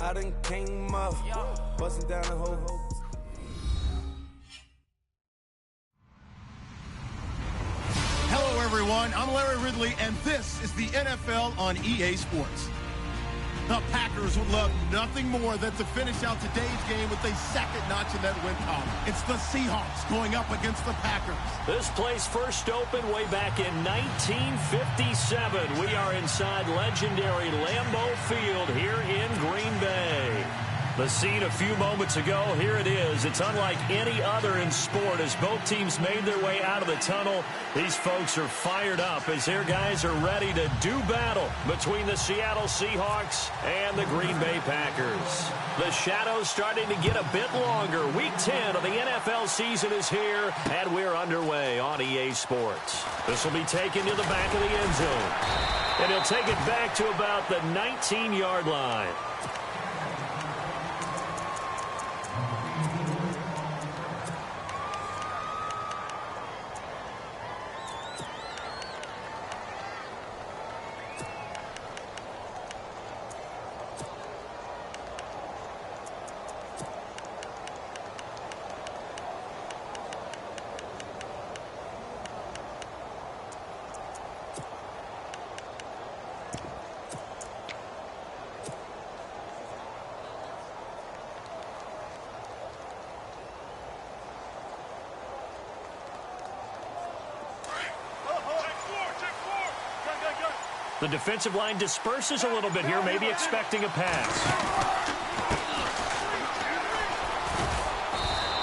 I done came up, busting down the whole. Hello, everyone. I'm Larry Ridley, and this is the NFL on EA Sports. The Packers would love nothing more than to finish out today's game with a second notch in that win column. It's the Seahawks going up against the Packers. This place first opened way back in 1957. We are inside legendary Lambeau Field here in Green Bay. The scene a few moments ago, here it is. It's unlike any other in sport as both teams made their way out of the tunnel. These folks are fired up as their guys are ready to do battle between the Seattle Seahawks and the Green Bay Packers. The shadows starting to get a bit longer. Week 10 of the NFL season is here, and we're underway on EA Sports. This will be taken to the back of the end zone, and he'll take it back to about the 19-yard line. The defensive line disperses a little bit here, maybe expecting a pass.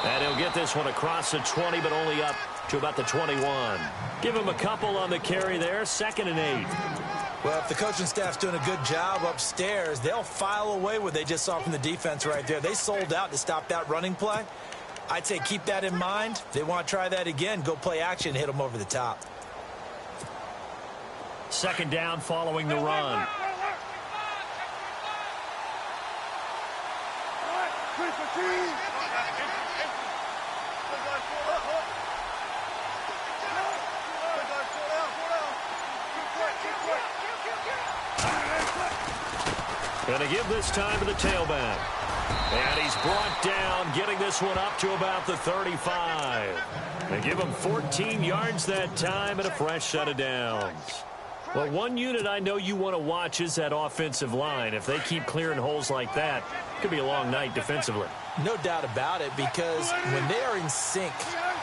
And he'll get this one across the 20, but only up to about the 21. Give him a couple on the carry there, 2nd and 8. Well, if the coaching staff's doing a good job upstairs, they'll file away what they just saw from the defense right there. They sold out to stop that running play. I'd say keep that in mind. If they want to try that again, go play action and hit them over the top. 2nd down following the run. Going to give this time to the tailback. And he's brought down, getting this one up to about the 35. They give him 14 yards that time and a fresh set of downs. Well, one unit I know you want to watch is that offensive line. If they keep clearing holes like that, it could be a long night defensively. No doubt about it, because when they are in sync,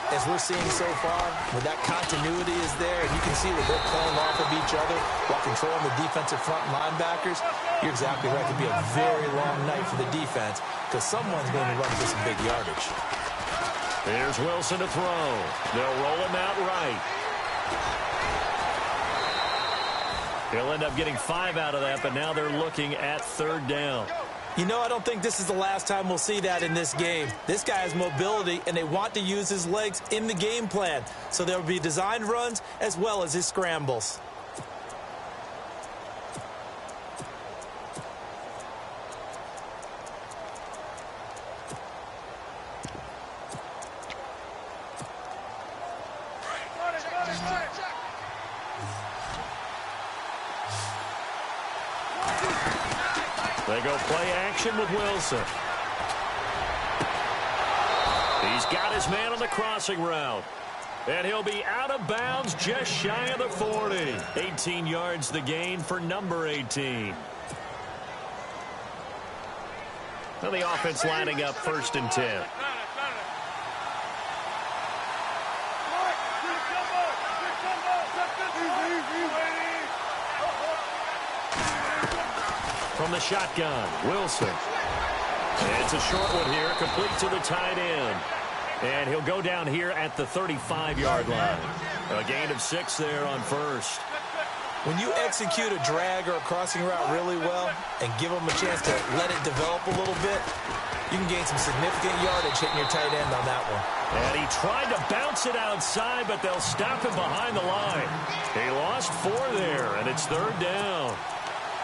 as we're seeing so far, when that continuity is there, and you can see that they're playing off of each other while controlling the defensive front linebackers, you're exactly right. It could be a very long night for the defense because someone's going to run for some big yardage. Here's Wilson to throw. They'll roll him out right. He'll end up getting 5 out of that, but now they're looking at 3rd down. You know, I don't think this is the last time we'll see that in this game. This guy has mobility, and they want to use his legs in the game plan. So there will be designed runs as well as his scrambles. They go play action with Wilson. He's got his man on the crossing route. And he'll be out of bounds just shy of the 40. 18 yards the gain for number 18. Now the offense lining up 1st and 10. From the shotgun, Wilson. And it's a short one here, complete to the tight end. And he'll go down here at the 35-yard line. A gain of 6 there on 1st. When you execute a drag or a crossing route really well and give them a chance to let it develop a little bit, you can gain some significant yardage hitting your tight end on that one. And he tried to bounce it outside, but they'll stop him behind the line. He lost 4 there, and it's 3rd down.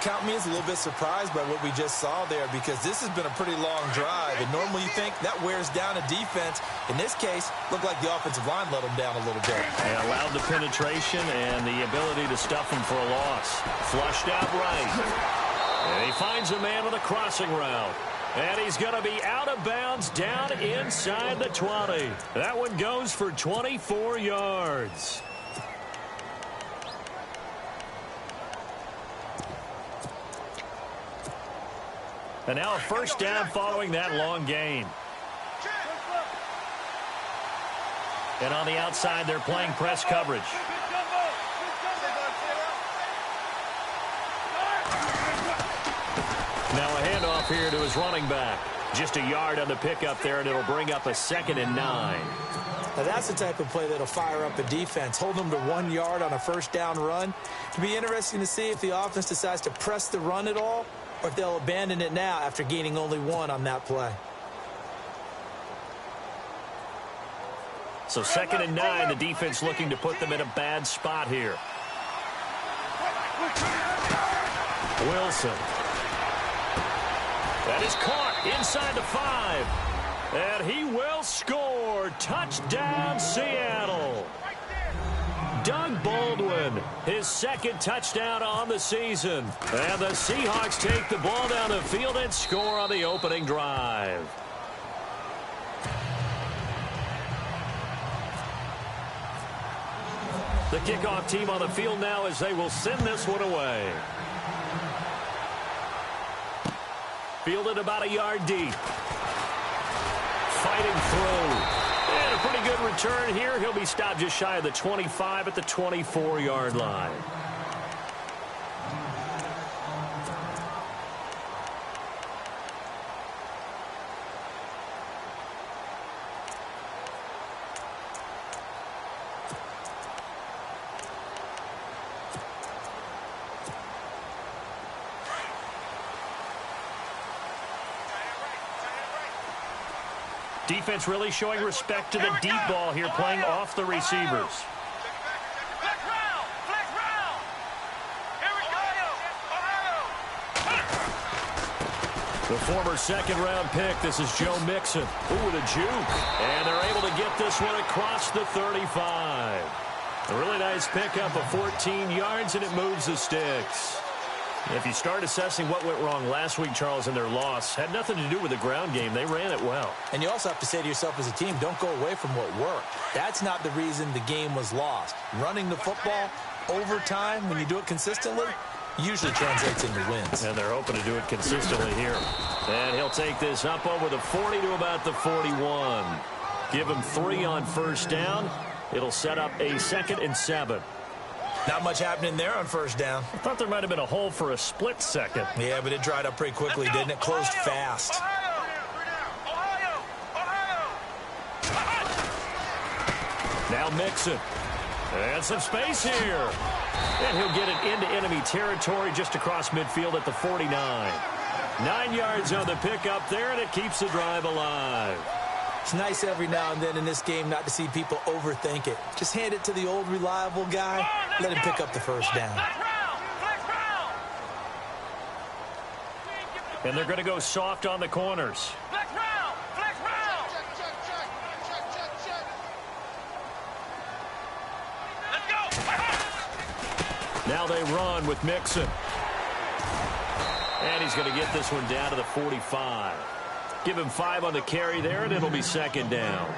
count me as a little bit surprised by what we just saw there, because this has been a pretty long drive, and normally you think that wears down a defense. In this case, looked like the offensive line let them down a little bit. They allowed the penetration and the ability to stuff him for a loss. Flushed out right. And he finds a man with a crossing route. And he's going to be out of bounds down inside the 20. That one goes for 24 yards. And now a first down following that long gain. And on the outside, they're playing press coverage. Now a handoff here to his running back. Just a yard on the pickup there, and it'll bring up a 2nd and 9. Now that's the type of play that'll fire up a defense. Hold them to 1 yard on a first down run. It'll be interesting to see if the offense decides to press the run at all, or if they'll abandon it now after gaining only 1 on that play. So 2nd and 9, the defense looking to put them in a bad spot here. Wilson. That is caught inside the 5. And he will score. Touchdown, Seattle. Doug Baldwin, his 2nd touchdown on the season. And the Seahawks take the ball down the field and score on the opening drive. The kickoff team on the field now as they will send this one away. Fielded about a yard deep. Fighting through. And a pretty good return here. He'll be stopped just shy of the 25 at the 24-yard line. Defense really showing respect to the deep ball here, playing off the receivers. The former 2nd-round pick, this is Joe Mixon. Ooh, with a juke. And they're able to get this one across the 35. A really nice pickup of 14 yards, and it moves the sticks. If you start assessing what went wrong last week, Charles, in their loss, had nothing to do with the ground game. They ran it well. And you also have to say to yourself as a team, don't go away from what worked. That's not the reason the game was lost. Running the football over time, when you do it consistently, usually translates into wins. And they're hoping to do it consistently here. And he'll take this up over the 40 to about the 41. Give him 3 on first down. It'll set up a 2nd and 7. Not much happening there on first down. I thought there might have been a hole for a split second. Yeah, but it dried up pretty quickly, didn't it? Closed fast. Now Mixon. And some space here. And he'll get it into enemy territory just across midfield at the 49. 9 yards on the pickup there, and it keeps the drive alive. It's nice every now and then in this game not to see people overthink it. Just hand it to the old reliable guy. Let him pick up the first down. And they're going to go soft on the corners. Now they run with Mixon. And he's going to get this one down to the 45. Give him 5 on the carry there, and it'll be 2nd down.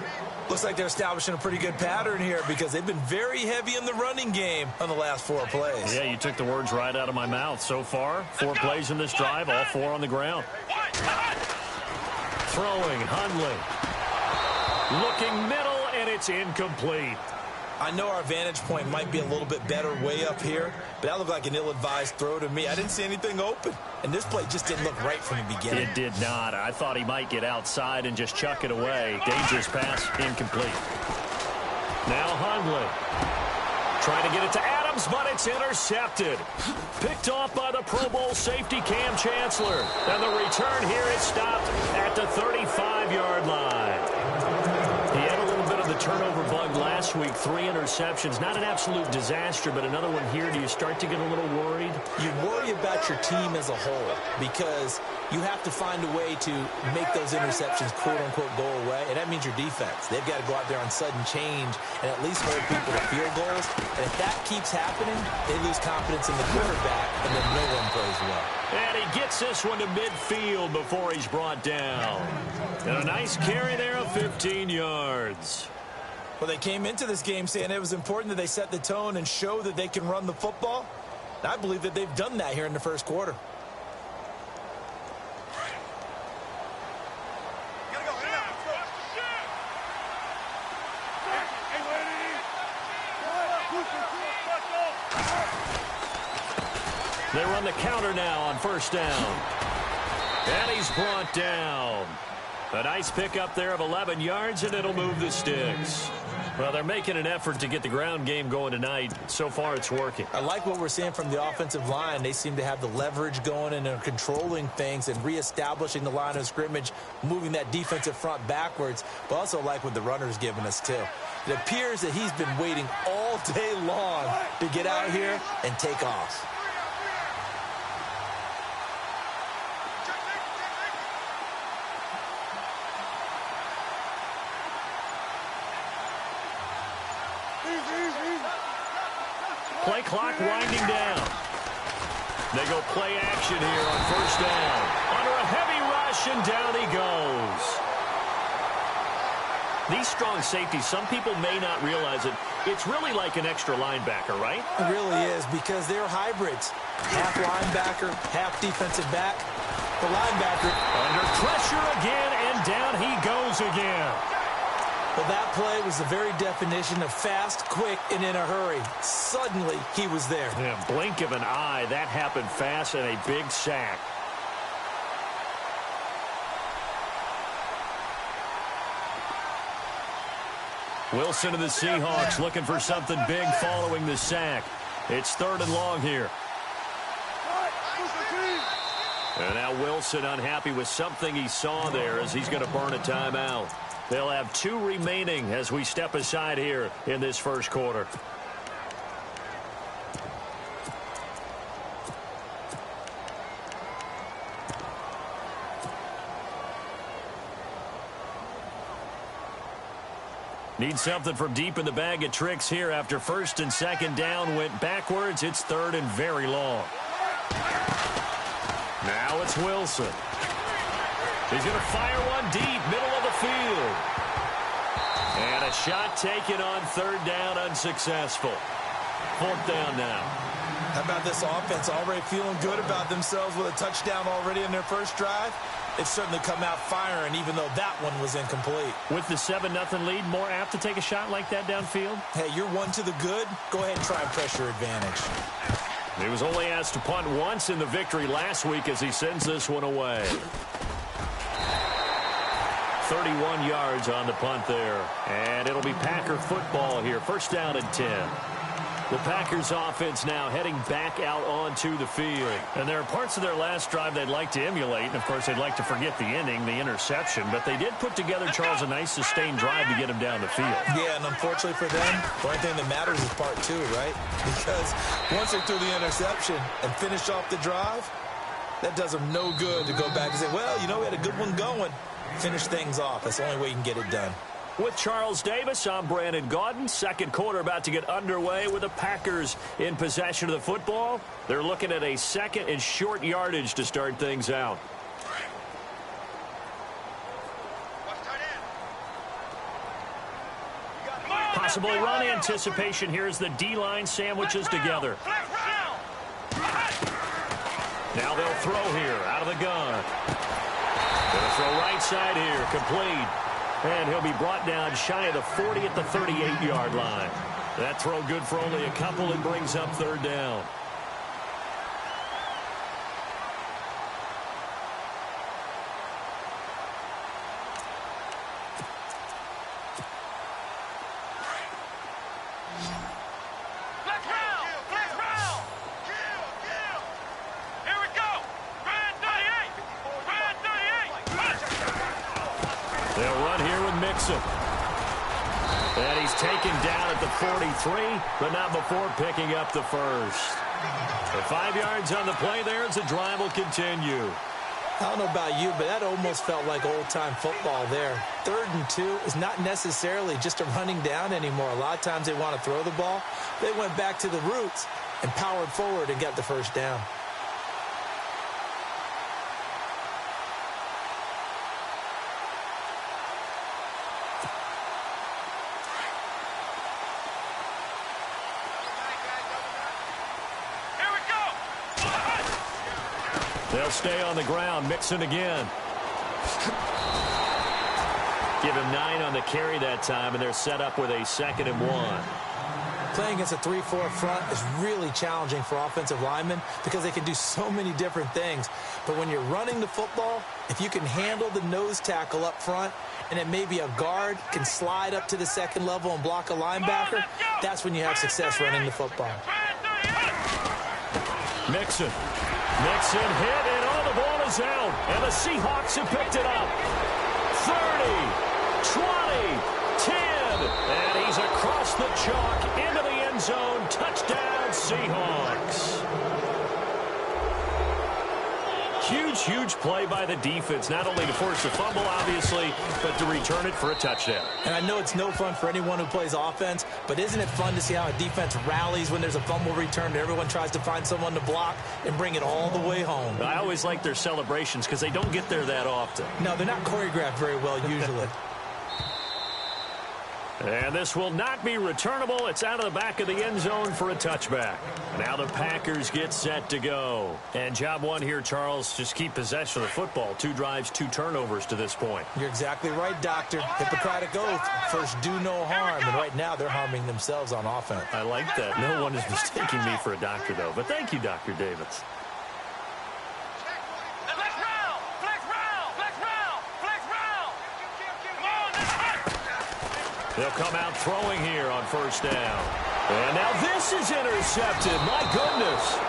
Looks like they're establishing a pretty good pattern here because they've been very heavy in the running game on the last 4 plays. Yeah, you took the words right out of my mouth. So far, 4 plays in this drive, all 4 on the ground. Throwing, Hundley. Looking middle, and it's incomplete. I know our vantage point might be a little bit better way up here, but that looked like an ill-advised throw to me. I didn't see anything open, and this play just didn't look right from the beginning. It did not. I thought he might get outside and just chuck it away. Dangerous pass, incomplete. Now Hundley. Trying to get it to Adams, but it's intercepted. Picked off by the Pro Bowl safety Cam Chancellor. And the return here is stopped at the 35-yard line. He had a little bit of the turnover bug last week, 3 interceptions. Not an absolute disaster, but another one here. Do you start to get a little worried? You worry about your team as a whole because you have to find a way to make those interceptions, quote-unquote, go away, and that means your defense. They've got to go out there on sudden change and at least hold people to field goals. And if that keeps happening, they lose confidence in the quarterback, and then no one plays well. And he gets this one to midfield before he's brought down. And a nice carry there of 15 yards. Well, they came into this game saying it was important that they set the tone and show that they can run the football. And I believe that they've done that here in the first quarter. They run the counter now on first down. And he's brought down. A nice pickup there of 11 yards, and it'll move the sticks. Well, they're making an effort to get the ground game going tonight. So far, it's working. I like what we're seeing from the offensive line. They seem to have the leverage going and are controlling things and reestablishing the line of scrimmage, moving that defensive front backwards, but also like what the runner's giving us, too. It appears that he's been waiting all day long to get out here and take off. Play clock winding down. They go play action here on first down. Under a heavy rush, and down he goes. These strong safeties, some people may not realize it. It's really like an extra linebacker, right? It really is, because they're hybrids. Half linebacker, half defensive back. The linebacker under pressure again, and down he goes again. Well, that play was the very definition of fast, quick, and in a hurry. Suddenly, he was there. Yeah, blink of an eye. That happened fast, and a big sack. Wilson of the Seahawks looking for something big following the sack. It's 3rd and long here. And now Wilson unhappy with something he saw there as he's going to burn a timeout. They'll have 2 remaining as we step aside here in this first quarter. Need something from deep in the bag of tricks here after 1st and 2nd down went backwards. It's 3rd and very long. Now it's Wilson. He's going to fire one deep, middle of the field. And a shot taken on 3rd down, unsuccessful. 4th down now. How about this offense already feeling good about themselves with a touchdown already in their first drive? It's certainly come out firing, even though that one was incomplete. With the 7-0 lead, more apt to take a shot like that downfield? Hey, you're one to the good. Go ahead and try pressure advantage. He was only asked to punt once in the victory last week as he sends this one away. 31 yards on the punt there. And it'll be Packer football here. 1st down and 10. The Packers offense now heading back out onto the field. And there are parts of their last drive they'd like to emulate. And, of course, they'd like to forget the inning, the interception. But they did put together, Charles, a nice sustained drive to get him down the field. Yeah, and unfortunately for them, the only thing that matters is part 2, right? Because once they threw the interception and finished off the drive, that does them no good to go back and say, well, you know, we had a good one going. Finish things off. That's the only way you can get it done. With Charles Davis, I'm Brandon Gaudin. 2nd quarter about to get underway with the Packers in possession of the football. They're looking at a 2nd and short yardage to start things out. Possibly run anticipation here as the D-line sandwiches together. Now they'll throw here out of the gun. Going to throw right side here, complete. And he'll be brought down shy of the 40 at the 38-yard line. That throw good for only a couple and brings up 3rd down. And he's taken down at the 43, but not before picking up the first. The 5 yards on the play there as the drive will continue. I don't know about you, but that almost felt like old-time football there. 3rd and 2 is not necessarily just a running down anymore. A lot of times they want to throw the ball. They went back to the roots and powered forward and got the first down. They'll stay on the ground. Mixon again. Give him 9 on the carry that time, and they're set up with a 2nd and 1. Playing against a 3-4 front is really challenging for offensive linemen because they can do so many different things. But when you're running the football, if you can handle the nose tackle up front, and then maybe a guard can slide up to the 2nd level and block a linebacker, that's when you have success running the football. Mixon hit, and all the ball is out. And the Seahawks have picked it up. 30, 20, 10. And he's across the chalk into the end zone. Touchdown, Seahawks. Huge play by the defense, not only to force the fumble, obviously, but to return it for a touchdown. And I know it's no fun for anyone who plays offense, but isn't it fun to see how a defense rallies when there's a fumble return and everyone tries to find someone to block and bring it all the way home? I always like their celebrations because they don't get there that often. No, they're not choreographed very well usually. And this will not be returnable. It's out of the back of the end zone for a touchback. Now the Packers get set to go. And job one here, Charles, just keep possession of the football. 2 drives, 2 turnovers to this point. You're exactly right, Doctor. Hippocratic oath. First, do no harm. And right now, they're harming themselves on offense. I like that. No one is mistaking me for a doctor, though. But thank you, Dr. Davis. They'll come out throwing here on first down. And now this is intercepted. My goodness.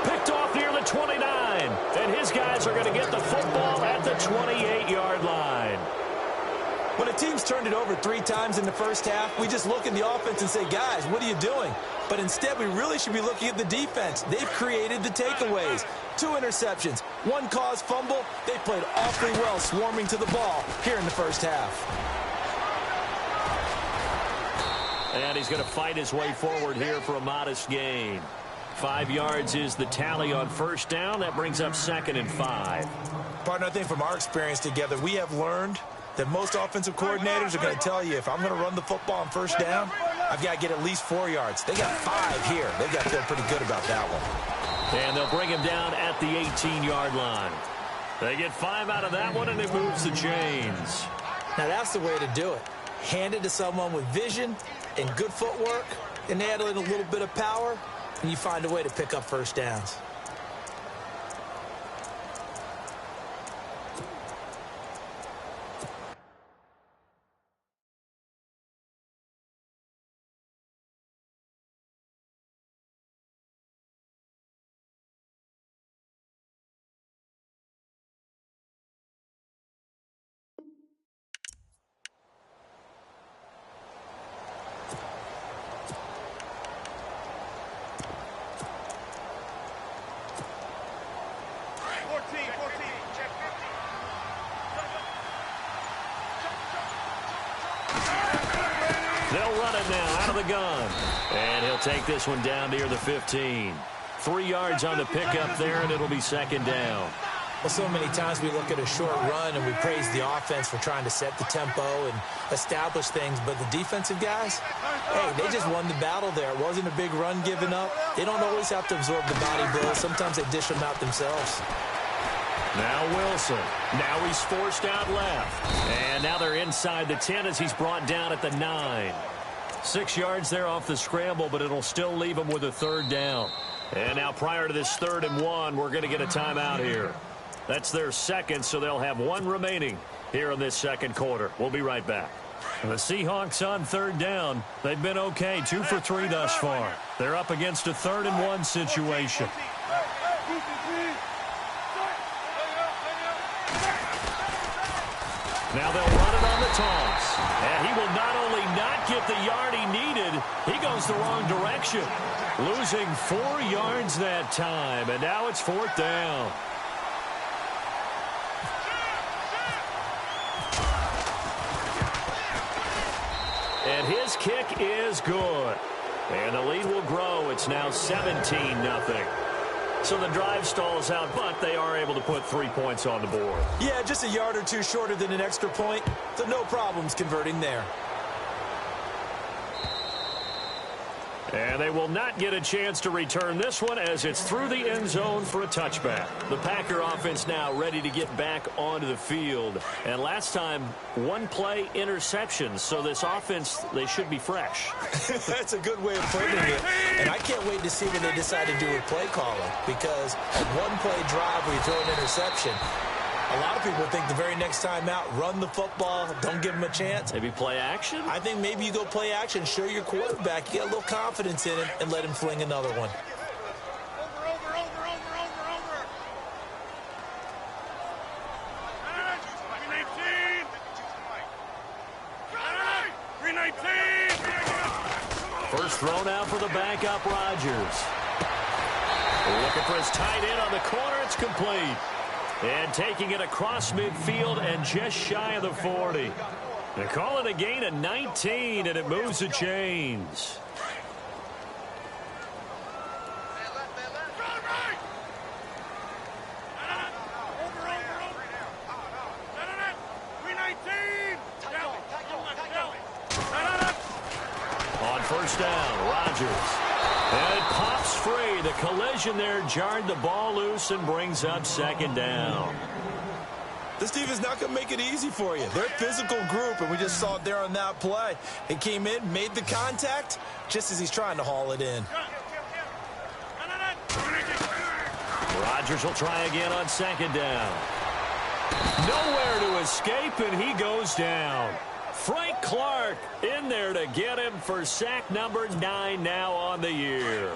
Picked off near the 29. And his guys are going to get the football at the 28-yard line. When a team's turned it over 3 times in the first half, we just look at the offense and say, guys, what are you doing? But instead, we really should be looking at the defense. They've created the takeaways. 2 interceptions, 1 caused fumble. They played awfully well swarming to the ball here in the first half. And he's going to fight his way forward here for a modest gain. 5 yards is the tally on first down. That brings up 2nd and 5. Partner, I think from our experience together, we have learned that most offensive coordinators are going to tell you, if I'm going to run the football on first down, I've got to get at least 4 yards. They got 5 here. They've got to feel pretty good about that one. And they'll bring him down at the 18-yard line. They get 5 out of that one, and it moves the chains. Now, that's the way to do it. Hand it to someone with vision and good footwork, and add in a little bit of power, and you find a way to pick up first downs. They'll run it now out of the gun. And he'll take this one down near the 15. 3 yards on the pickup there, and it'll be 2nd down. Well, so many times we look at a short run and we praise the offense for trying to set the tempo and establish things. But the defensive guys, hey, they just won the battle there. It wasn't a big run given up. They don't always have to absorb the body blows. Sometimes they dish them out themselves. Now Wilson. Now he's forced out left. And now they're inside the 10 as he's brought down at the 9. 6 yards there off the scramble, but it'll still leave him with a 3rd down. And now prior to this 3rd and 1, we're going to get a timeout here. That's their 2nd, so they'll have 1 remaining here in this 2nd quarter. We'll be right back. The Seahawks on 3rd down. They've been okay, 2 for 3 thus far. They're up against a 3rd and 1 situation. Now they'll run it on the the toss. And he will not only not get the yard he needed, he goes the wrong direction. Losing 4 yards that time, and now it's 4th down. And his kick is good. And the lead will grow. It's now 17-0. So the drive stalls out, but they are able to put 3 points on the board. Yeah, just a yard or two shorter than an extra point, so no problems converting there. And they will not get a chance to return this one as it's through the end zone for a touchback. The Packer offense now ready to get back onto the field. And last time, 1-play interception. So this offense, they should be fresh. That's a good way of putting it. And I can't wait to see what they decide to do with play calling. Because a 1-play drive where you throw an interception, a lot of people think the very next time out, run the football, don't give them a chance. Maybe play action? I think maybe you go play action, show your quarterback, you get a little confidence in him, and let him fling another one. First throw now for the backup, Rodgers. Looking for his tight end on the corner. It's complete. And taking it across midfield and just shy of the 40. They call it a gain of 19, and it moves the chains. On first down, Rodgers. And it pops free. The collision there jarred the ball loose and brings up 2nd down. This team is not going to make it easy for you. They're a physical group, and we just saw it there on that play. He came in, made the contact, just as he's trying to haul it in. Rodgers will try again on 2nd down. Nowhere to escape, and he goes down. Frank Clark in there to get him for sack number 9 now on the year.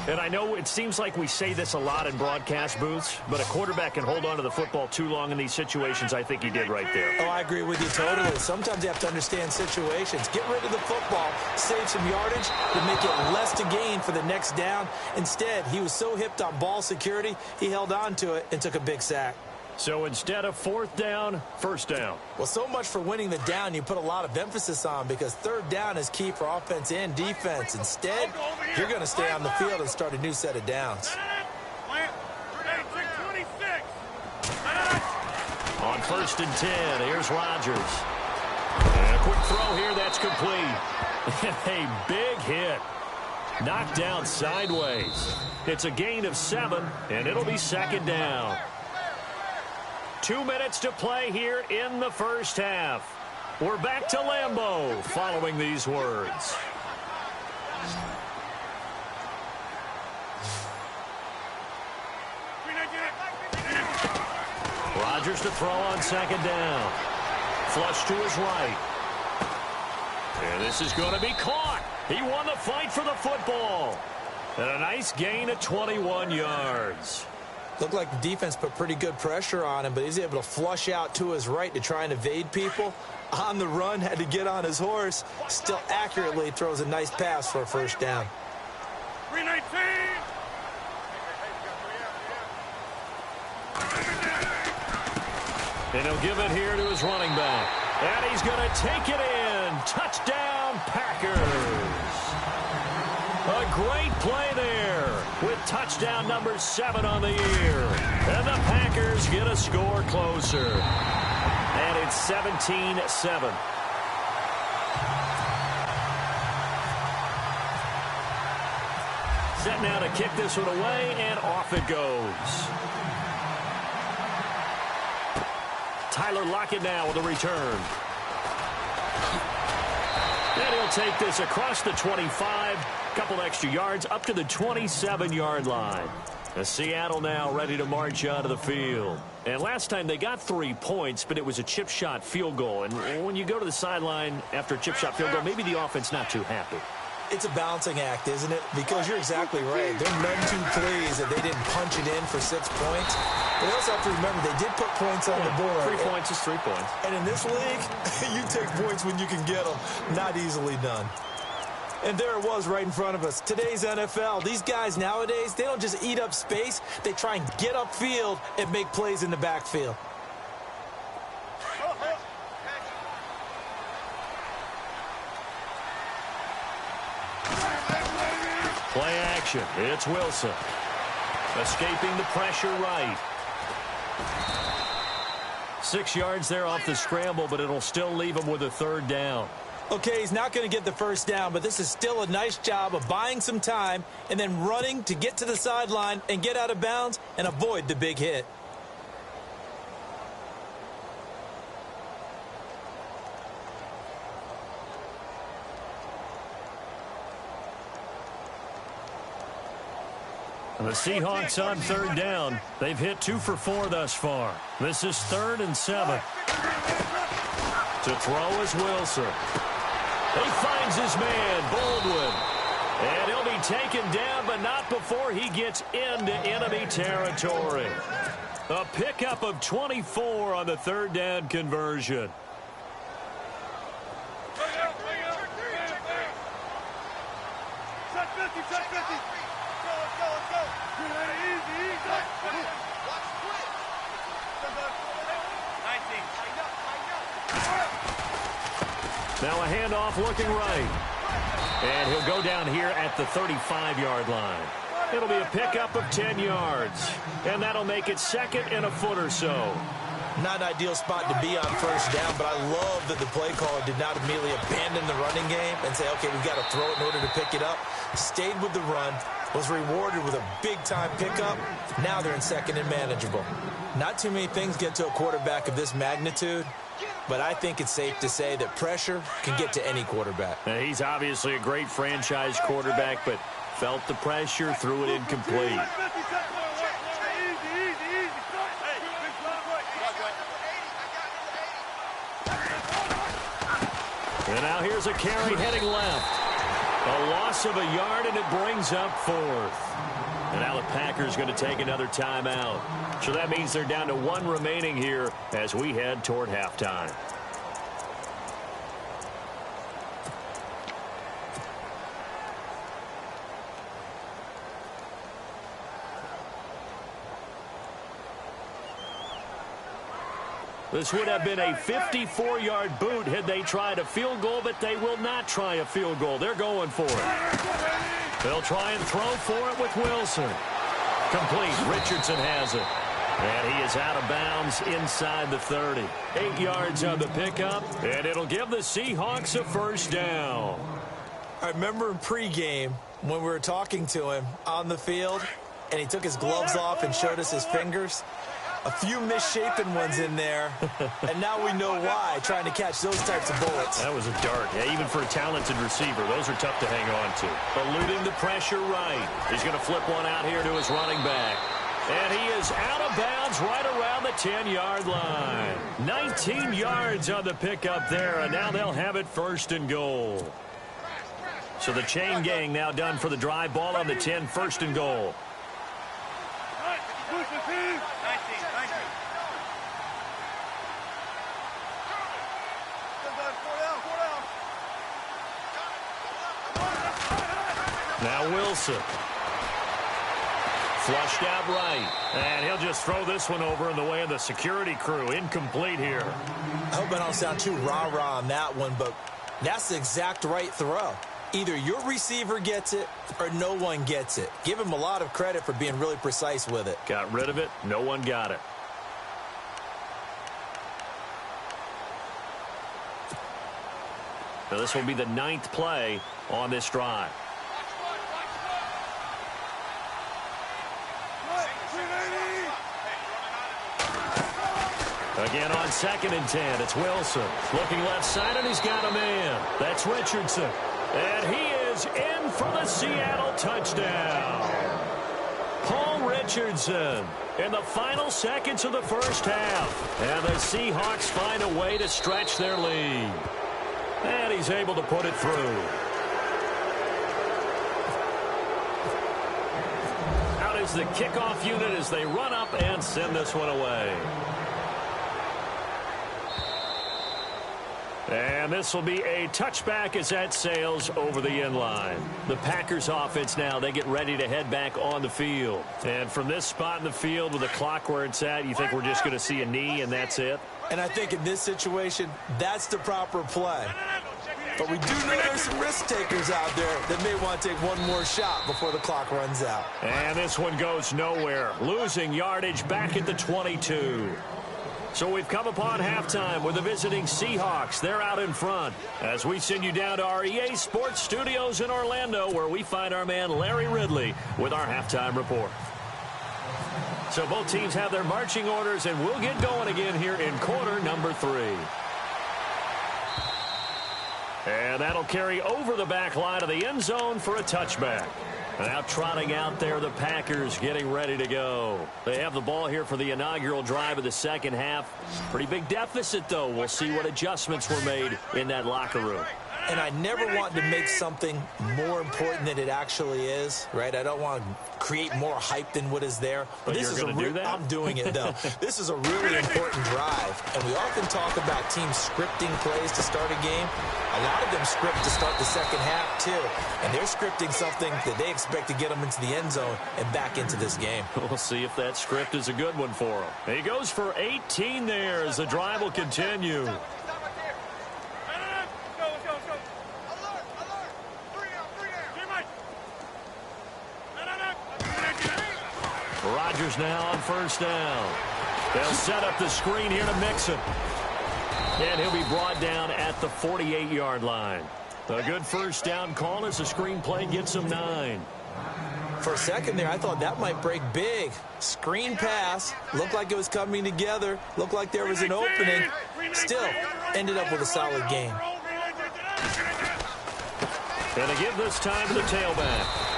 And I know it seems like we say this a lot in broadcast booths, but a quarterback can hold on to the football too long in these situations. I think he did right there. Oh, I agree with you totally. Sometimes you have to understand situations. Get rid of the football, save some yardage to make it less to gain for the next down. Instead, he was so hipped on ball security, he held on to it and took a big sack. So instead of 4th down, 1st down. Well, so much for winning the down you put a lot of emphasis on, because 3rd down is key for offense and defense. Instead, you're going to stay on the field and start a new set of downs. On 1st and 10, here's Rodgers. And a quick throw here, that's complete. A big hit. Knocked down sideways. It's a gain of 7, and it'll be 2nd down. 2 minutes to play here in the first half. We're back to Lambeau following these words. Rodgers to throw on 2nd down. Flush to his right. And this is going to be caught. He won the fight for the football. And a nice gain of 21 yards. Looked like the defense put pretty good pressure on him, but he's able to flush out to his right to try and evade people. On the run, had to get on his horse. Still accurately throws a nice pass for a 1st down. 319. And he'll give it here to his running back. And he's going to take it in. Touchdown, Packers. A great play there with touchdown number 7 on the year. And the Packers get a score closer. And it's 17-7. Set now to kick this one away, and off it goes. Tyler Lockett now with a return. And he'll take this across the 25. Couple extra yards up to the 27-yard line. Seattle now ready to march onto the field. And last time they got 3 points, but it was a chip shot field goal. And when you go to the sideline after a chip shot field goal, maybe the offense not too happy. It's a balancing act, isn't it? Because you're exactly right. They're none too pleased that they didn't punch it in for 6 points. But they also have to remember they did put points on the board. 3 points is 3 points. And in this league, you take points when you can get them. Not easily done. And there it was right in front of us. Today's NFL, these guys nowadays, they don't just eat up space. They try and get upfield and make plays in the backfield. Play action. It's Wilson. Escaping the pressure right. 6 yards there off the scramble, but it'll still leave him with a 3rd down. Okay, he's not going to get the 1st down, but this is still a nice job of buying some time and then running to get to the sideline and get out of bounds and avoid the big hit. The Seahawks on 3rd down. They've hit 2 for 4 thus far. This is 3rd and 7. To throw is Wilson. He finds his man, Baldwin. And he'll be taken down, but not before he gets into enemy territory. A pickup of 24 on the 3rd down conversion. Now a handoff looking right. And he'll go down here at the 35-yard line. It'll be a pickup of 10 yards. And that'll make it 2nd and a foot or so. Not an ideal spot to be on 1st down, but I love that the play caller did not immediately abandon the running game and say, okay, we've got to throw it in order to pick it up. Stayed with the run, was rewarded with a big-time pickup. Now they're in 2nd and manageable. Not too many things get to a quarterback of this magnitude, but I think it's safe to say that pressure can get to any quarterback. Now, he's obviously a great franchise quarterback, but felt the pressure, threw it incomplete. And now here's a carry heading left. A loss of a yard, and it brings up 4th. And now the Packers going to take another timeout. So that means they're down to 1 remaining here as we head toward halftime. This would have been a 54-yard boot had they tried a field goal, but they will not try a field goal. They're going for it. They'll try and throw for it with Wilson. Complete. Richardson has it. And he is out of bounds inside the 30. 8 yards on the pickup, and it'll give the Seahawks a 1st down. I remember in pregame when we were talking to him on the field, and he took his gloves off and showed us his fingers. A few misshapen ones in there, and now we know why, trying to catch those types of bullets. That was a dart. Yeah, even for a talented receiver, those are tough to hang on to. Eluding the pressure right. He's going to flip one out here to his running back. And he is out of bounds right around the 10-yard line. 19 yards on the pickup there, and now they'll have it 1st and goal. So the chain gang now done for the drive. Ball on the 10, 1st and goal. Now Wilson. Flushed out right. And he'll just throw this one over in the way of the security crew. Incomplete here. I hope I don't sound too rah-rah on that one, but that's the exact right throw. Either your receiver gets it or no one gets it. Give him a lot of credit for being really precise with it. Got rid of it. No one got it. Now this will be the 9th play on this drive. Again on 2nd and 10, it's Wilson. Looking left side, and he's got a man. That's Richardson. And he is in for the Seattle touchdown. Paul Richardson in the final seconds of the 1st half. And the Seahawks find a way to stretch their lead. And he's able to put it through. Here's the kickoff unit as they run up and send this one away. And this will be a touchback as that sails over the end line. The Packers offense now, they get ready to head back on the field. And from this spot in the field with the clock where it's at, you think we're just going to see a knee and that's it? And I think in this situation, that's the proper play. But we do know there's some risk takers out there that may want to take one more shot before the clock runs out. And this one goes nowhere. Losing yardage back at the 22. So we've come upon halftime with the visiting Seahawks. They're out in front as we send you down to our EA Sports Studios in Orlando, where we find our man Larry Ridley with our halftime report. So both teams have their marching orders, and we'll get going again here in quarter number 3. And that'll carry over the back line of the end zone for a touchback. Now trotting out there, the Packers getting ready to go. They have the ball here for the inaugural drive of the second half. Pretty big deficit, though. We'll see what adjustments were made in that locker room. And I never want to make something more important than it actually is, right? I don't want to create more hype than what is there. But this you're going to do that? I'm doing it, though. This is a really important drive. And we often talk about teams scripting plays to start a game. A lot of them script to start the second half, too. And they're scripting something that they expect to get them into the end zone and back into this game. We'll see if that script is a good one for him. He goes for 18 there as the drive will continue. Rodgers now on first down. They'll set up the screen here to mix him. And he'll be brought down at the 48-yard line. A good first down call as the screen play gets him 9. For a second there, I thought that might break big. Screen pass. Looked like it was coming together. Looked like there was an opening. Still, ended up with a solid game. And to give this time to the tailback.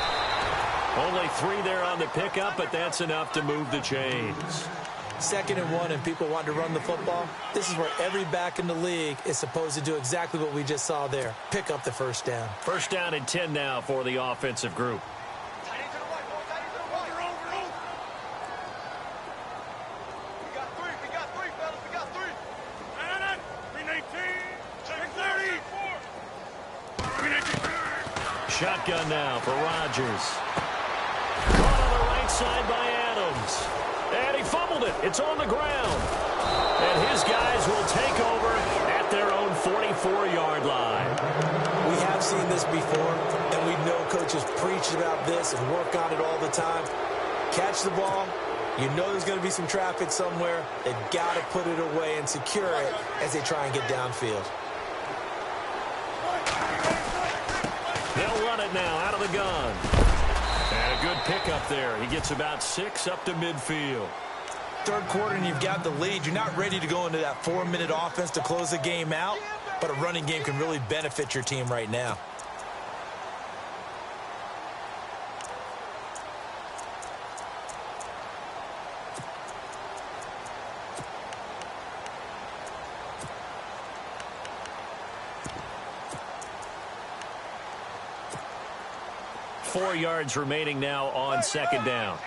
Only 3 there on the pickup, but that's enough to move the chains. 2nd and 1, and people want to run the football. This is where every back in the league is supposed to do exactly what we just saw there. Pick up the first down. First down and 10 now for the offensive group. Shotgun now for Rodgers. Caught on the right side by Adams. And he fumbled it. It's on the ground. And his guys will take over at their own 44-yard line. We have seen this before, and we know coaches preach about this and work on it all the time. Catch the ball. You know there's going to be some traffic somewhere. They've got to put it away and secure it as they try and get downfield. They'll run it now out of the gun. And a good pickup there. He gets about 6 up to midfield. Third quarter and you've got the lead. You're not ready to go into that 4-minute offense to close the game out, but a running game can really benefit your team right now. Four yards remaining now on second down.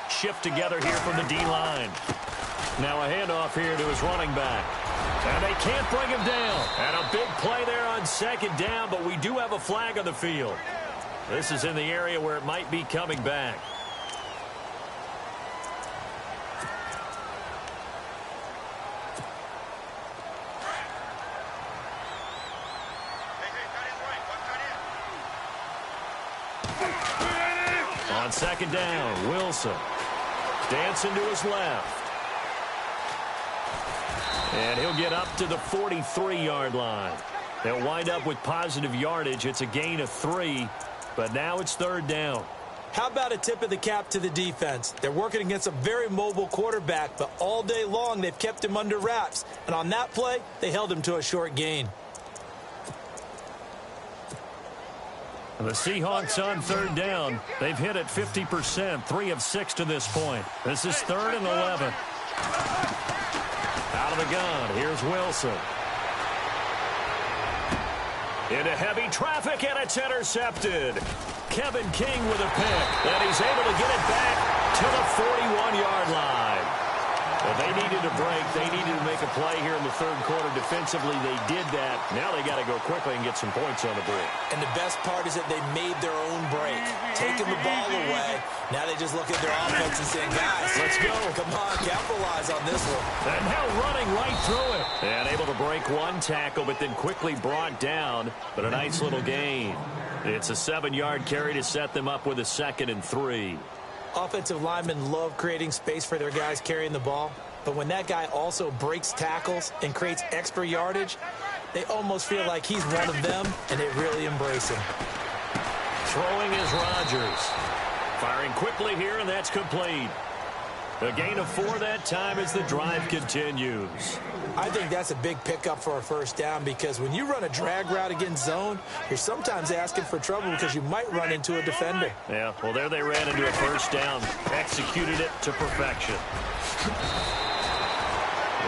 Shift together here from the D-line. Now a handoff here to his running back. And they can't bring him down. And a big play there on second down, but we do have a flag on the field. This is in the area where it might be coming back. On second down, Wilson dancing to his left. And he'll get up to the 43-yard line. They'll wind up with positive yardage. It's a gain of 3, but now it's third down. How about a tip of the cap to the defense? They're working against a very mobile quarterback, but all day long they've kept him under wraps. And on that play, they held him to a short gain. The Seahawks on third down. They've hit it 50%, 3 of 6 to this point. This is 3rd and 11. Out of the gun, here's Wilson. Into heavy traffic, and it's intercepted. Kevin King with a pick, and he's able to get it back to the 41-yard line. Well, they needed a break. They needed to make a play here in the third quarter. Defensively, they did that. Now they got to go quickly and get some points on the board. And the best part is that they made their own break, taking the ball away. Now they just look at their offense and saying, guys, let's go. Come on, capitalize on this one. And now running right through it. And able to break one tackle, but then quickly brought down. But a nice little gain. It's a 7-yard carry to set them up with a 2nd and 3. Offensive linemen love creating space for their guys carrying the ball. But when that guy also breaks tackles and creates extra yardage, they almost feel like he's one of them, and they really embrace him. Throwing is Rodgers. Firing quickly here, and that's complete. A gain of 4 that time as the drive continues. I think that's a big pickup for a first down because when you run a drag route against zone, you're sometimes asking for trouble because you might run into a defender. Yeah, well, there they ran into a first down. Executed it to perfection.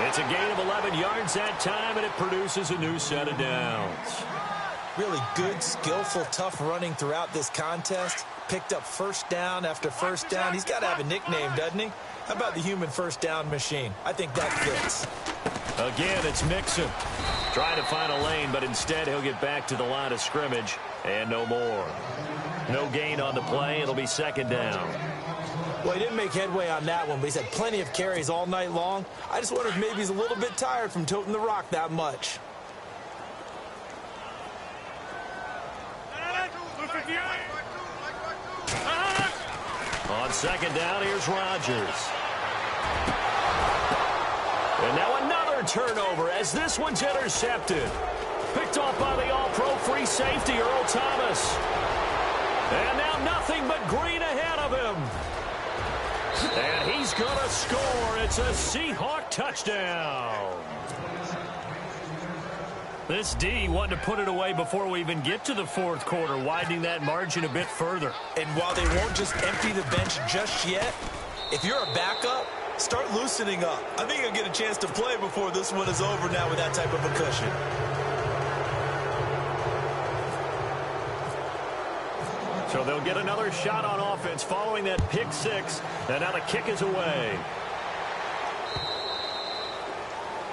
It's a gain of 11 yards that time, and it produces a new set of downs. Really good, skillful, tough running throughout this contest. Picked up first down after first down. He's got to have a nickname, doesn't he? How about the human first down machine? I think that fits. Again, it's Mixon. Trying to find a lane, but instead he'll get back to the line of scrimmage and no more. No gain on the play. It'll be 2nd down. Well, he didn't make headway on that one, but he's had plenty of carries all night long. I just wonder if maybe he's a little bit tired from toting the rock that much. On 2nd down, here's Rodgers. And now another turnover as this one's intercepted. Picked off by the all-pro free safety, Earl Thomas. And now nothing but green ahead of him. And he's going to score. It's a Seahawk touchdown. This D wanted to put it away before we even get to the 4th quarter, widening that margin a bit further. And while they won't just empty the bench just yet, if you're a backup, start loosening up. I think you'll get a chance to play before this one is over now with that type of a cushion. So they'll get another shot on offense following that pick 6, and now the kick is away.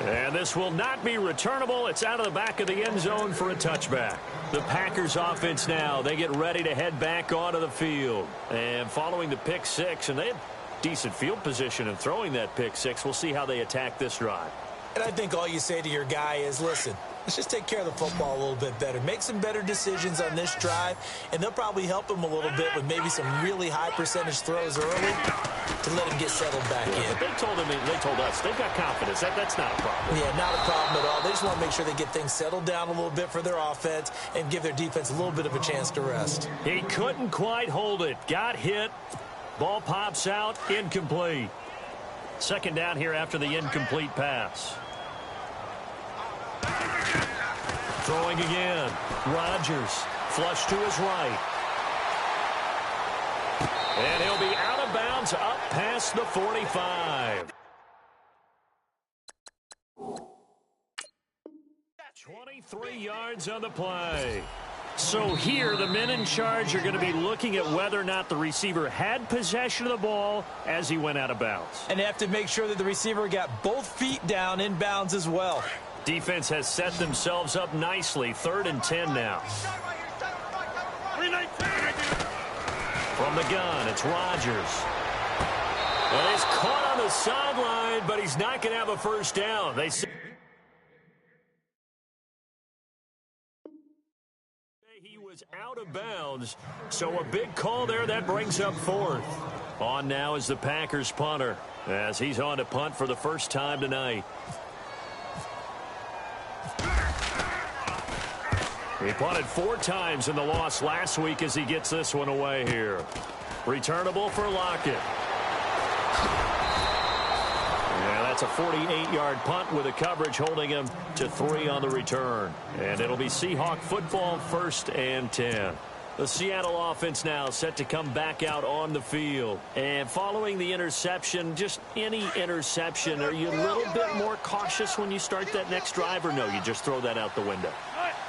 And this will not be returnable. It's out of the back of the end zone for a touchback. The Packers offense now, they get ready to head back onto the field. And following the pick 6, and they have decent field position in throwing that pick 6. We'll see how they attack this drive. And I think all you say to your guy is, listen, let's just take care of the football a little bit better. Make some better decisions on this drive, and they'll probably help him a little bit with maybe some really high percentage throws early to let him get settled back in. But they told us they've got confidence. That's not a problem. Yeah, not a problem at all. They just want to make sure they get things settled down a little bit for their offense and give their defense a little bit of a chance to rest. He couldn't quite hold it. Got hit. Ball pops out. Incomplete. 2nd down here after the incomplete pass. Throwing again. Rodgers. Flush to his right. And he'll be out of bounds up past the 45. 23 yards on the play. So here, the men in charge are going to be looking at whether or not the receiver had possession of the ball as he went out of bounds. And they have to make sure that the receiver got both feet down in bounds as well. Defense has set themselves up nicely. 3rd and 10 now. From the gun, it's Rodgers. And he's caught on the sideline, but he's not going to have a first down. They say he was out of bounds, so a big call there. That brings up 4th. On now is the Packers punter, as he's on to punt for the first time tonight. He punted 4 times in the loss last week as he gets this one away here. Returnable for Lockett. Yeah, that's a 48-yard punt with a coverage holding him to 3 on the return. And it'll be Seahawk football, 1st and 10. The Seattle offense now set to come back out on the field. And following the interception, just any interception, are you a little bit more cautious when you start that next drive, or no, you just throw that out the window?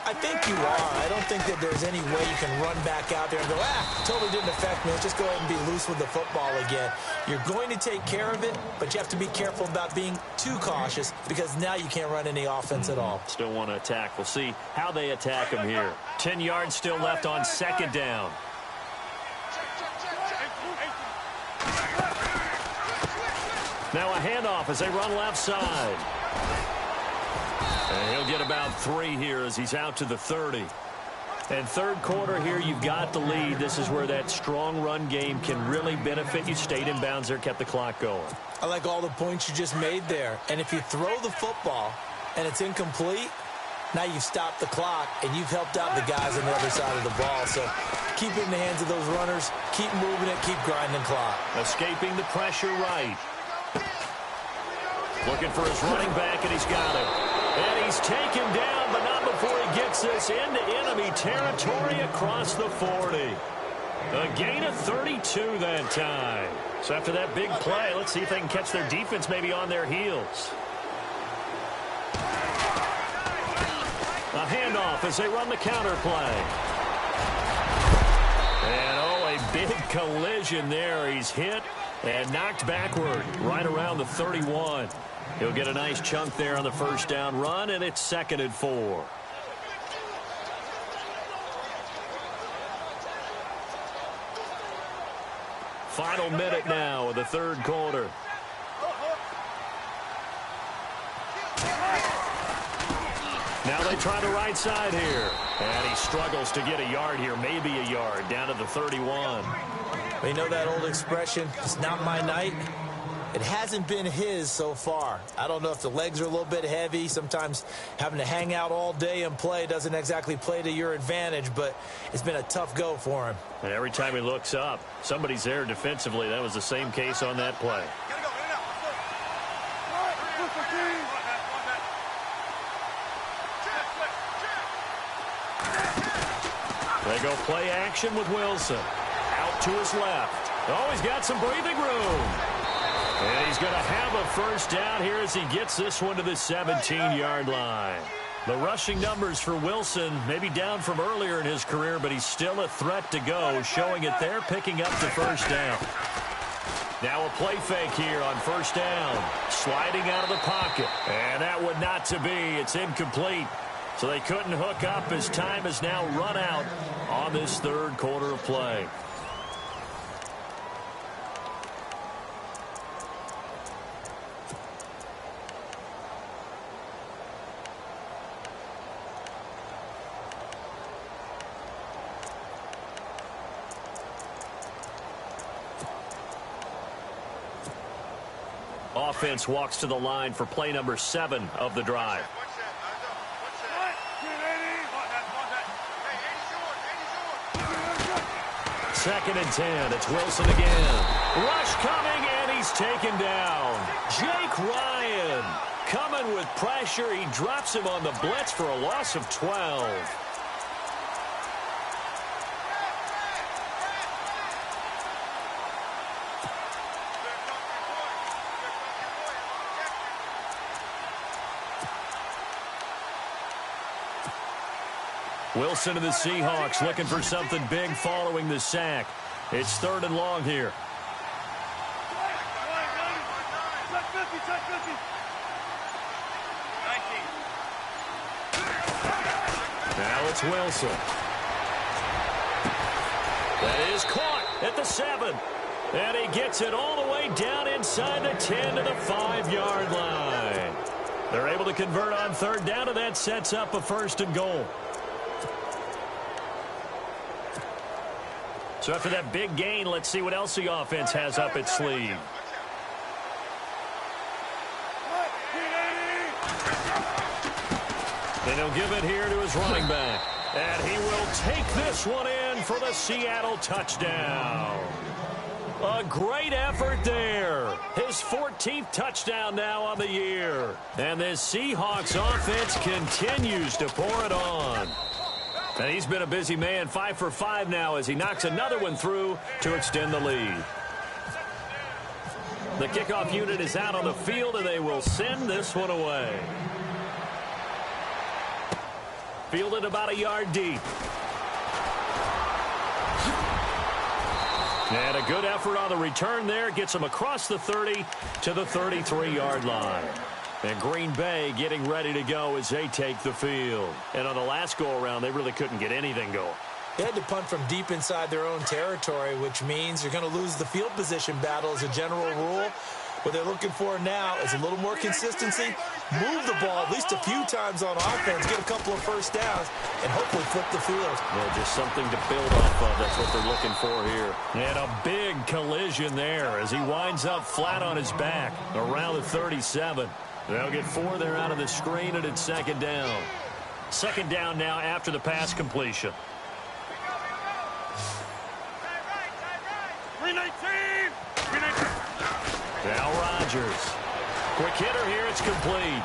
I think you are. I don't think that there's any way you can run back out there and go, totally didn't affect me. Let's just go ahead and be loose with the football again. You're going to take care of it, but you have to be careful about being too cautious because now you can't run any offense at all. Still want to attack. We'll see how they attack him here. 10 yards still left on second down. Now a handoff as they run left side. And he'll get about 3 here as he's out to the 30. And third quarter here, you've got the lead. This is where that strong run game can really benefit you. Stayed in bounds there, kept the clock going. I like all the points you just made there. And if you throw the football and it's incomplete, now you've stopped the clock and you've helped out the guys on the other side of the ball. So keep it in the hands of those runners. Keep moving it. Keep grinding clock. Escaping the pressure right. Looking for his running back, and he's got it. And he's taken down, but not before he gets this into enemy territory across the 40. A gain of 32 that time. So after that big play, let's see if they can catch their defense maybe on their heels. A handoff as they run the counter play. And, a big collision there. He's hit and knocked backward right around the 31. He'll get a nice chunk there on the first down run, and it's 2nd and 4. Final minute now of the third quarter. Now they try the right side here. And he struggles to get a yard here, maybe a yard, down to the 31. You know that old expression, it's not my night? It hasn't been his so far. I don't know if the legs are a little bit heavy. Sometimes having to hang out all day and play doesn't exactly play to your advantage, but it's been a tough go for him. And every time he looks up, somebody's there defensively. That was the same case on that play. They go play action with Wilson. Out to his left. Oh, he's got some breathing room. And he's going to have a first down here as he gets this one to the 17-yard line. The rushing numbers for Wilson maybe down from earlier in his career, but he's still a threat to go, showing it there, picking up the first down. Now a play fake here on first down. Sliding out of the pocket. And that would not to be. It's incomplete. So they couldn't hook up as time has now run out on this third quarter of play. Offense walks to the line for play number 7 of the drive. Second and 10. It's Wilson again. Rush coming, and he's taken down. Jake Ryan coming with pressure. He drops him on the blitz for a loss of 12. Wilson and the Seahawks looking for something big following the sack. It's 3rd and long here. Now it's Wilson. That is caught at the 7. And he gets it all the way down inside the 10 to the 5-yard line. They're able to convert on 3rd down, and that sets up a 1st and goal. So after that big gain, let's see what else the offense has up its sleeve. And he'll give it here to his running back. And he will take this one in for the Seattle touchdown. A great effort there. His 14th touchdown now on the year. And this Seahawks offense continues to pour it on. And he's been a busy man, 5 for 5 now as he knocks another one through to extend the lead. The kickoff unit is out on the field, and they will send this one away. fielded about a yard deep. And a good effort on the return there. Gets him across the 30 to the 33-yard line. And Green Bay getting ready to go as they take the field. And on the last go-around, they really couldn't get anything going. They had to punt from deep inside their own territory, which means you're going to lose the field position battle as a general rule. What they're looking for now is a little more consistency, move the ball at least a few times on offense, get a couple of first downs, and hopefully flip the field. Yeah, just something to build off of. That's what they're looking for here. And a big collision there as he winds up flat on his back around the 37. They'll get 4 there out of the screen, and it's second down. Second down now after the pass completion. Now Rodgers. Quick hitter here. It's complete.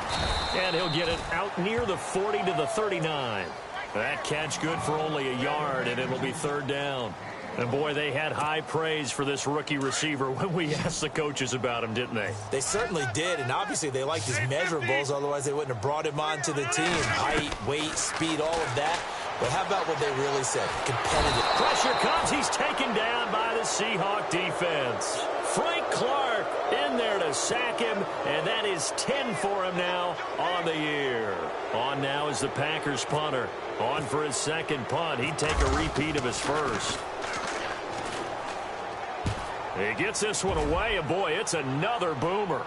And he'll get it out near the 40 to the 39. That catch good for only a yard, and it'll be third down. And, boy, they had high praise for this rookie receiver when we asked the coaches about him, didn't they? They certainly did, and obviously they liked his measurables. Otherwise, they wouldn't have brought him onto the team. Height, weight, speed, all of that. But how about what they really said? Competitive. Pressure comes. He's taken down by the Seahawk defense. Frank Clark in there to sack him, and that is 10 for him now on the year. On now is the Packers punter. On for his second punt. He'd take a repeat of his first. He gets this one away, and boy, it's another boomer.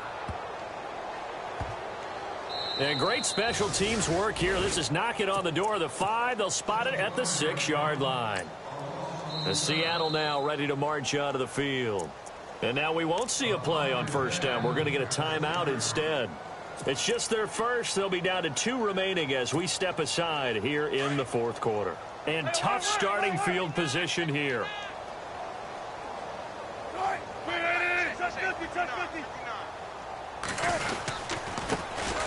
And great special teams work here. This is knocking on the door of the 5. They'll spot it at the 6-yard line. The Seattle now ready to march out of the field. And now we won't see a play on first down. We're going to get a timeout instead. It's just their first. They'll be down to 2 remaining as we step aside here in the fourth quarter. And tough starting field position here.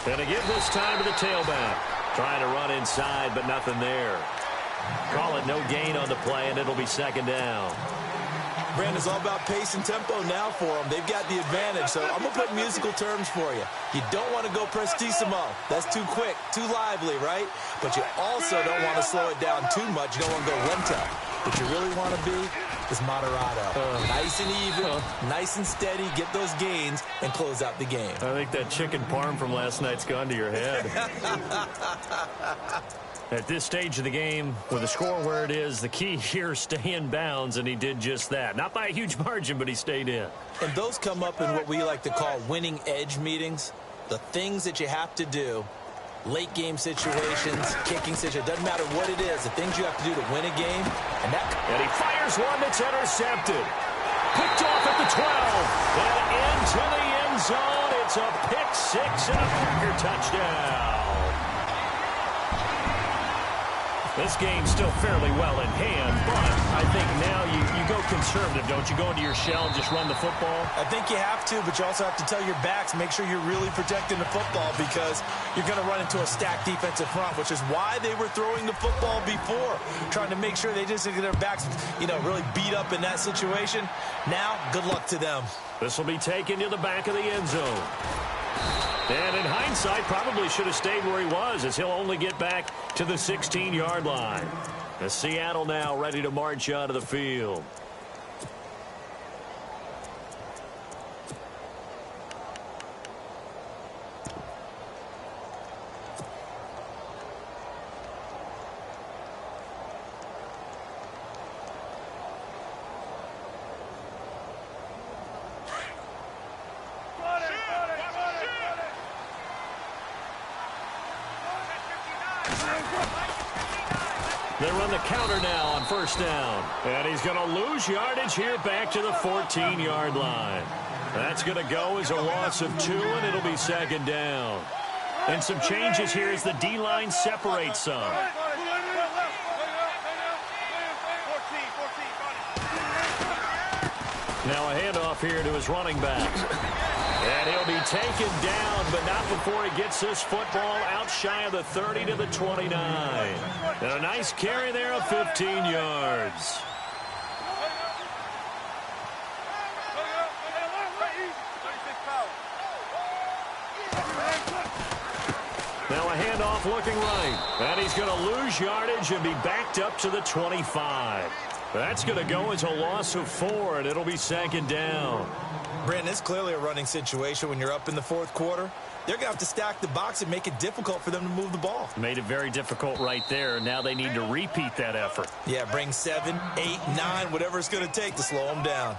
And again this time to the tailback. Trying to run inside, but nothing there. Call it no gain on the play, and it'll be second down. Brandon, it's all about pace and tempo now for them. They've got the advantage, so I'm going to put musical terms for you. You don't want to go prestissimo. That's too quick, too lively, right? But you also don't want to slow it down too much. You don't want to go lento. What you really want to be is moderato. Nice and even, nice and steady, get those gains, and close out the game. I think that chicken parm from last night's gone to your head. At this stage of the game, with the score where it is, the key here is stay in bounds, and he did just that. Not by a huge margin, but he stayed in. And those come up in what we like to call winning edge meetings. The things that you have to do, late game situations, kicking situations, doesn't matter what it is, the things you have to do to win a game. And he fires one that's intercepted. Picked off at the 12. And into the end zone. It's a pick 6 and a Packer touchdown. This game's still fairly well in hand, but I think now you go conservative, don't you? Go into your shell and just run the football? I think you have to, but you also have to tell your backs, make sure you're really protecting the football because you're going to run into a stacked defensive front, which is why they were throwing the football before, trying to make sure they just get their backs, really beat up in that situation. Now, good luck to them. This will be taken to the back of the end zone. And in hindsight, probably should have stayed where he was as he'll only get back to the 16-yard line. The Seattle now ready to march out of the field. They run the counter now on first down. And he's going to lose yardage here back to the 14-yard line. That's going to go as a loss of 2, and it'll be second down. And some changes here as the D-line separates some. Now a handoff here to his running back. And he'll be taken down, but not before he gets this football out shy of the 30 to the 29. And a nice carry there of 15 yards. Now a handoff looking right. And he's going to lose yardage and be backed up to the 25. That's going to go as a loss of 4, and it'll be second down. Brandon, it's clearly a running situation when you're up in the fourth quarter. They're going to have to stack the box and make it difficult for them to move the ball. Made it very difficult right there. Now they need to repeat that effort. Yeah, bring 7, 8, 9, whatever it's going to take to slow them down.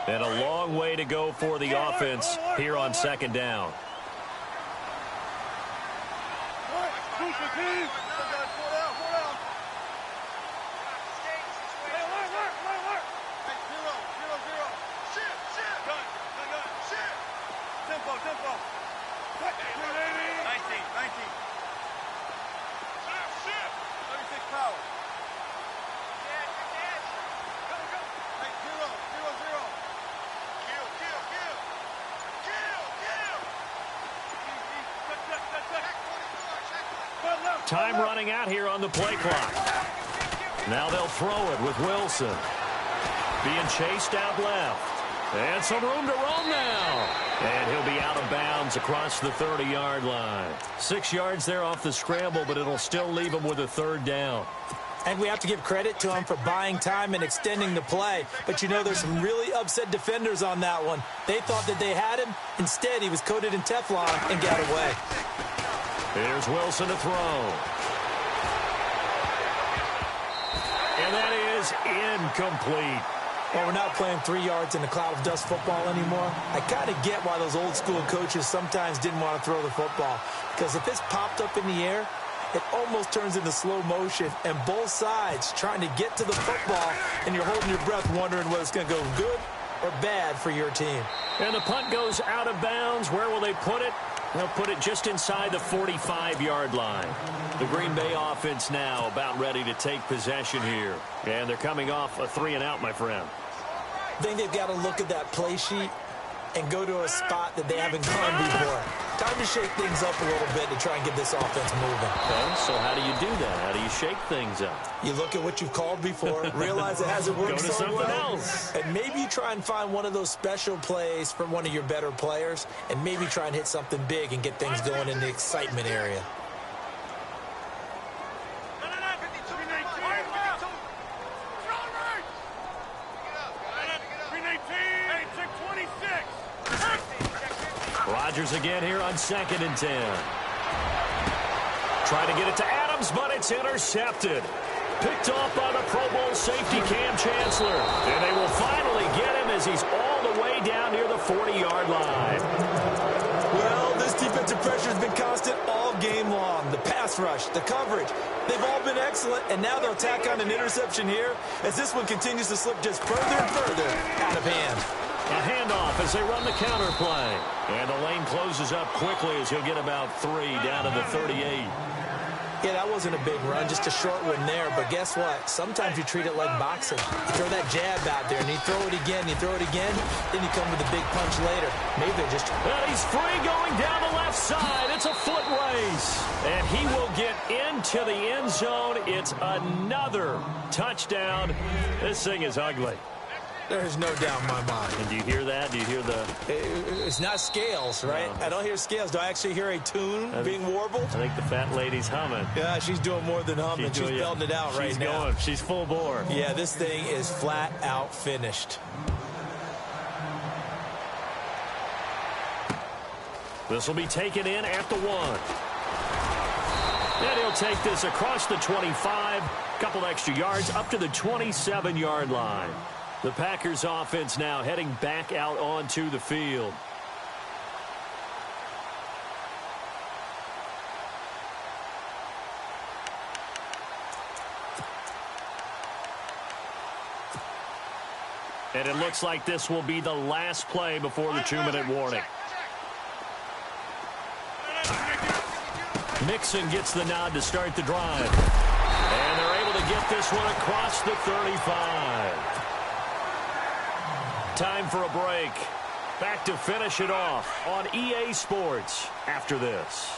And a long way to go for the offense here on second down. Time running out here on the play clock. Now they'll throw it with Wilson. Being chased out left. And some room to roam now. And he'll be out of bounds across the 30-yard line. 6 yards there off the scramble, but it'll still leave him with a third down. And we have to give credit to him for buying time and extending the play. But, you know, there's some really upset defenders on that one. They thought that they had him. Instead, he was coated in Teflon and got away. Here's Wilson to throw. And that is incomplete. Well, we're not playing 3 yards in a cloud of dust football anymore. I kind of get why those old school coaches sometimes didn't want to throw the football. Because if it's popped up in the air, it almost turns into slow motion. And both sides trying to get to the football, and you're holding your breath wondering whether it's going to go good or bad for your team. And the punt goes out of bounds. Where will they put it? They'll put it just inside the 45-yard line. The Green Bay offense now about ready to take possession here. And they're coming off a 3-and-out, my friend. I think they've got to look at that play sheet and go to a spot that they haven't gone before. Time to shake things up a little bit to try and get this offense moving. Okay, so how do you do that? How do you shake things up? You look at what you've called before, realize it hasn't worked Go to so something well, else. and maybe you try and find one of those special plays from one of your better players, and maybe try and hit something big and get things going in the excitement area. Rodgers again here on 2nd and 10. Trying to get it to Adams, but it's intercepted. Picked off by the Pro Bowl safety Cam Chancellor. And they will finally get him as he's all the way down near the 40-yard line. Well, this defensive pressure has been constant all game long. The pass rush, the coverage, they've all been excellent, and now they'll tack on an interception here as this one continues to slip just further and further out of hand. A handoff as they run the counter play. And the lane closes up quickly as he'll get about 3 down to the 38. Yeah, that wasn't a big run, just a short one there. But guess what? Sometimes you treat it like boxing. You throw that jab out there, and you throw it again, you throw it again, then you come with a big punch later. Maybe they're just... Well, he's free going down the left side. It's a foot race. And he will get into the end zone. It's another touchdown. This thing is ugly. There's no doubt in my mind. And do you hear that? Do you hear the... It's not scales, right? No. I don't hear scales. Do I actually hear a tune being warbled? I think the fat lady's humming. Yeah, she's doing more than humming. She's belting it out right now. Going. She's full bore. Yeah, this thing is flat out finished. This will be taken in at the 1. And he'll take this across the 25. Couple extra yards up to the 27-yard line. The Packers offense now heading back out onto the field. And it looks like this will be the last play before the 2-minute warning. Mixon gets the nod to start the drive. And they're able to get this one across the 35. Time for a break. Back to finish it off on EA Sports after this.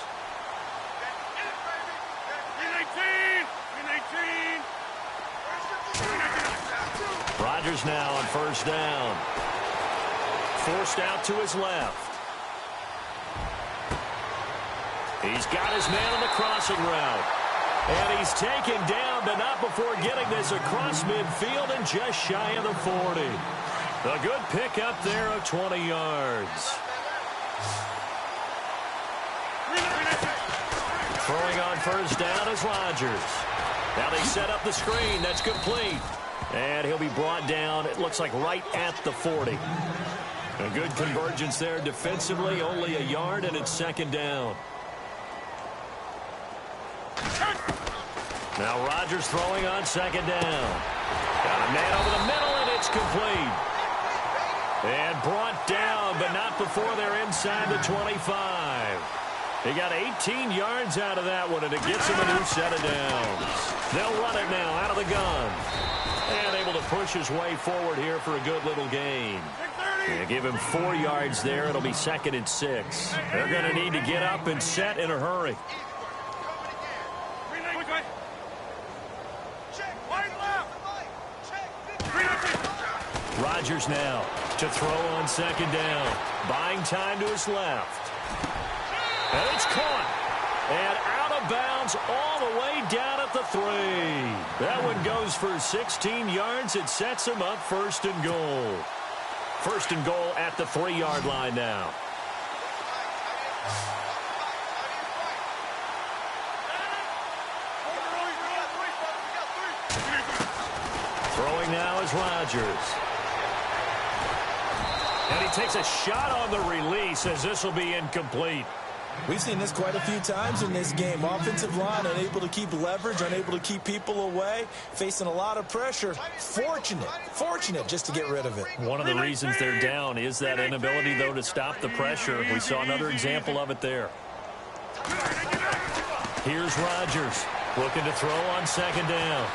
Rodgers now on first down. Forced out to his left. He's got his man on the crossing route. And he's taken down, but not before getting this across midfield and just shy of the 40. A good pickup there of 20 yards. Throwing on first down is Rodgers. Now they set up the screen. That's complete. And he'll be brought down, it looks like, right at the 40. A good convergence there defensively, only a yard, and it's second down. Now Rodgers throwing on second down. Got a man over the middle, and it's complete. And brought down, but not before they're inside the 25. He got 18 yards out of that one, and it gets him a new set of downs. They'll run it now out of the gun. And able to push his way forward here for a good little gain. And give him 4 yards there. It'll be second and 6. They're going to need to get up and set in a hurry. Rodgers now to throw on second down. Buying time to his left. And it's caught. And out of bounds all the way down at the 3. That one goes for 16 yards. It sets him up first and goal. First and goal at the 3-yard line now. Throwing now is Rodgers. And he takes a shot on the release as this will be incomplete. We've seen this quite a few times in this game. Offensive line unable to keep leverage, unable to keep people away, facing a lot of pressure. Fortunate just to get rid of it. One of the reasons they're down is that inability, though, to stop the pressure. We saw another example of it there. Here's Rodgers looking to throw on second down.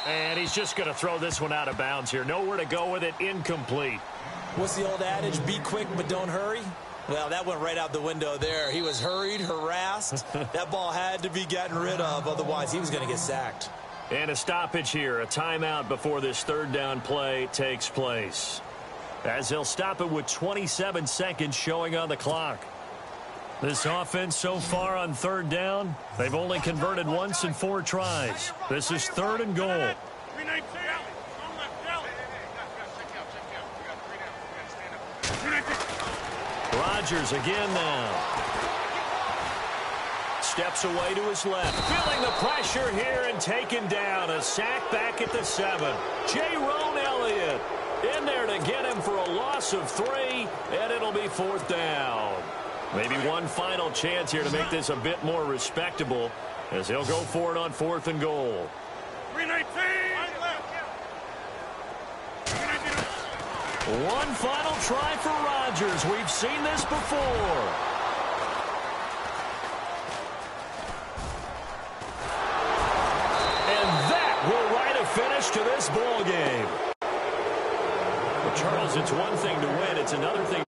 And he's just going to throw this one out of bounds here. Nowhere to go with it. Incomplete. What's the old adage? Be quick, but don't hurry. Well, that went right out the window there. He was hurried, harassed. That ball had to be gotten rid of. Otherwise, he was going to get sacked. And a stoppage here. A timeout before this third down play takes place. As they'll stop it with 27 seconds showing on the clock. This offense so far on third down, they've only converted once in 4 tries. This is third and goal. Rodgers again now. Steps away to his left. Feeling the pressure here and taken down. A sack back at the 7. J-Rone Elliott in there to get him for a loss of 3, and it'll be fourth down. Maybe one final chance here to make this a bit more respectable as he'll go for it on fourth and goal. 319. One final try for Rodgers. We've seen this before. And that will write a finish to this ball game. Well, Charles, it's one thing to win. It's another thing